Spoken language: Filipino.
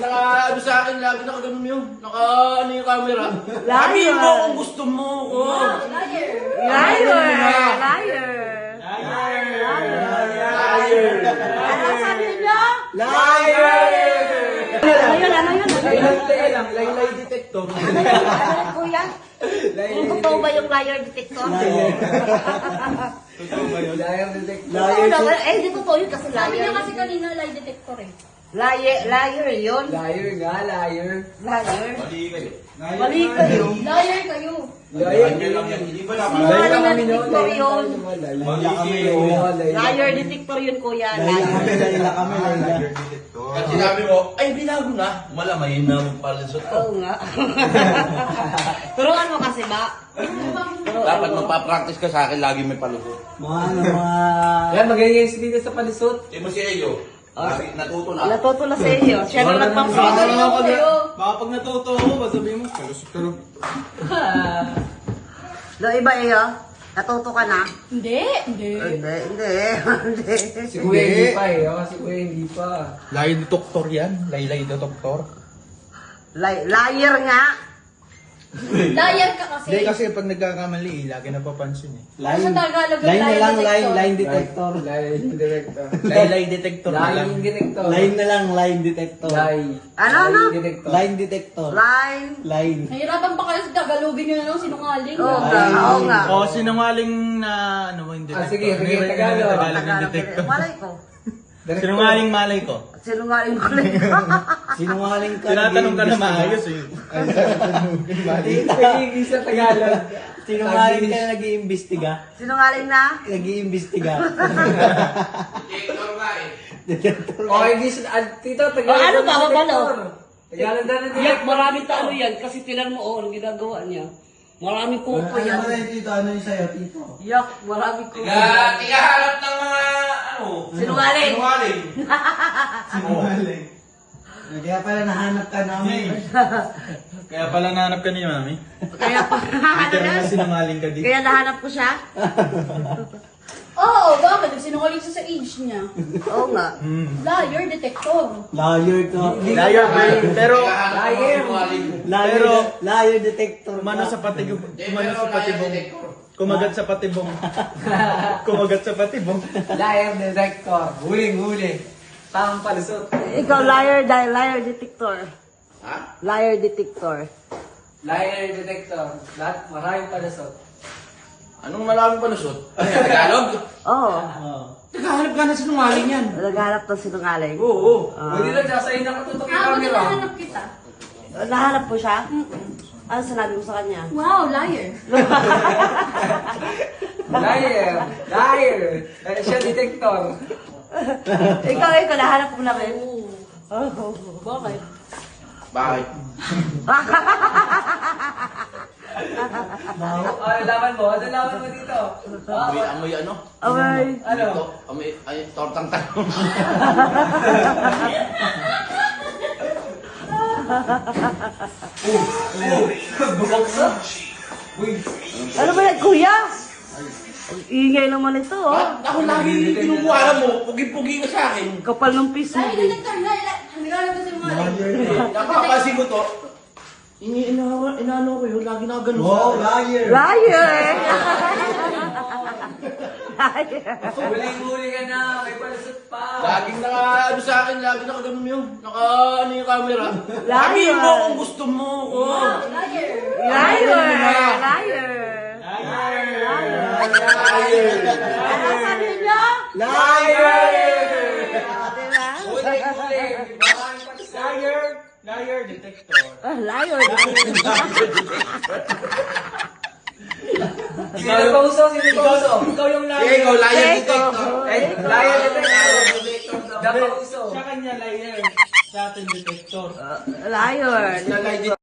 naka, sa akin, lagi nakaganon yun. Ano yung camera. Liar. Sabihin mo kung gusto mo. Liar. Liar! Liar! Liar. Ano sabi niya? Liar. Ano yun? Ano yun? Laylay detector. Ano yun, kuya? Kung totoo ba yung liar detector? Totoo ba yun? Liar detector. Totoo naman. Eh, hindi totoo yun kasi Sabi niya liar. kasi kanina lie detector eh. Liar yun. Liar nga, liar. Liar. Mali kayo. Mali kayo. Liar kayo. Liar lang yan. Hindi ba naman? Sinungaling na detector yun. Mali kayo. Liar detector yun, kuya. Layla kami. At sinabi mo, ay binago na. Malamay na magpalusot ko. Oo nga. Turuan mo kasi ba? Dapat magpa-practice ka sa akin, lagi may palusot. Yan, magiging dito sa palisot. Di mo si Elio. Natuto na. Natuto na sa inyo. Siya na nagpapasok. Baka pag natuto ako, masabihin mo, palusot ka lang. Do iba iyo? Natuto ka na? Hindi. Hindi. Si Kuya hindi pa eh. Si Kuya hindi pa. Laylay detector yan. Laylay detector. Liar nga. Liar ka kasi. Hindi kasi pag nagkakamali, lagi napapansin eh. Sa Tagalog yung Line na lie lang, detector. line detector. Line detector. Laylay detector na lang. Line detector. Line na lang, line detector. Line. Ano? Line detector. Line detector. Line. Line. Nahirapan pa kayo sa Tagalogin nyo na lang sinungaling. Oo nga. O, sinungaling na ano mo yung detector. sige, Tagalog. Tagalog yung detector. Malay ko. Sinungaling malay ko. Sinungaling ko lang. Sinungaling ka. Tinatanong ka na maayos eh. Nagiging sa Tagalog. Sinungaling ka na nag-iimbestiga. Sinungaling na? Nag-iimbestiga. Detector nga eh. O, hindi siya. Tito, Tagalog. O, ano ba? detector. Tagalog na ng Yak, maraming ano yan. Kasi tinan mo, ang ginagawa niya. Maraming kuko yan. Tito? Ano yung sa'yo, Tito? Yak, maraming kuko. Tiga harap ng mga Sinungaling. Sinungaling. Sinungaling. Kaya pala nahanap ka namin. Kaya pala nahanap ka ni Mami. Kaya pa. Peter na sinungaling ka dito. Kaya nahanap ko siya? Oo, bakit? Sinungaling siya sa age niya. Oo nga. Liar detector. Liar ka. Liar brain. Pero, Liar detector. umano sa patibong. Umano sa patibong. Kumagat sa patibong. Kumagat sa patibong. Liar detector. Huling-huli. Tamang palusot. Ikaw, liar detector. Ha? Liar detector. Liar detector. Lahat maraming palusot. Anong maraming palusot? Tagalog? Oo. Naghahanap ka na sinungaling yan. Naghanap ng sinungaling. Oo. Pwede lang siya sa inyo nakatutok yung Ako camera. hinahanap kita. Nahanap mo siya? Ano sinabi mo sa kanya? Wow, liar. Liar. Liar. Siya detector. ikaw, nahanap mo na rin. Oh, bakit? Bakit? Ano laman mo? Ano laman mo dito? Amoy ano? Abay. Ano? Amoy, tortang tanong. Bubokso? Uy. Ano ba yan, kuya? Ang ingay naman ito, oh. Ako lagi kinukuha mo, pugi-pugi ka sa akin. Kapal ng piso. Lie detector. Hanggang kasi mga Napapansin ko to. Inaano ko yun, lagi nakagano Wow, sa liar. Liar! Huling-huli ka na. May palusot pa. Laging sa akin, lagi nakaganon yun. Yung camera. Liar. Sabihin mo kung gusto mo. liar. Liar! Liar! Ano sabi niya? Liar. Diba? Huling-huli. Maraming palusot. Liar detector. Liar! Sino pa uso? Ikaw yung liar. Sige, ikaw, liar Eko. detector. Liar detector. Dapat uso. Sa kanya liar. Sa atin detector. Liar! Lalay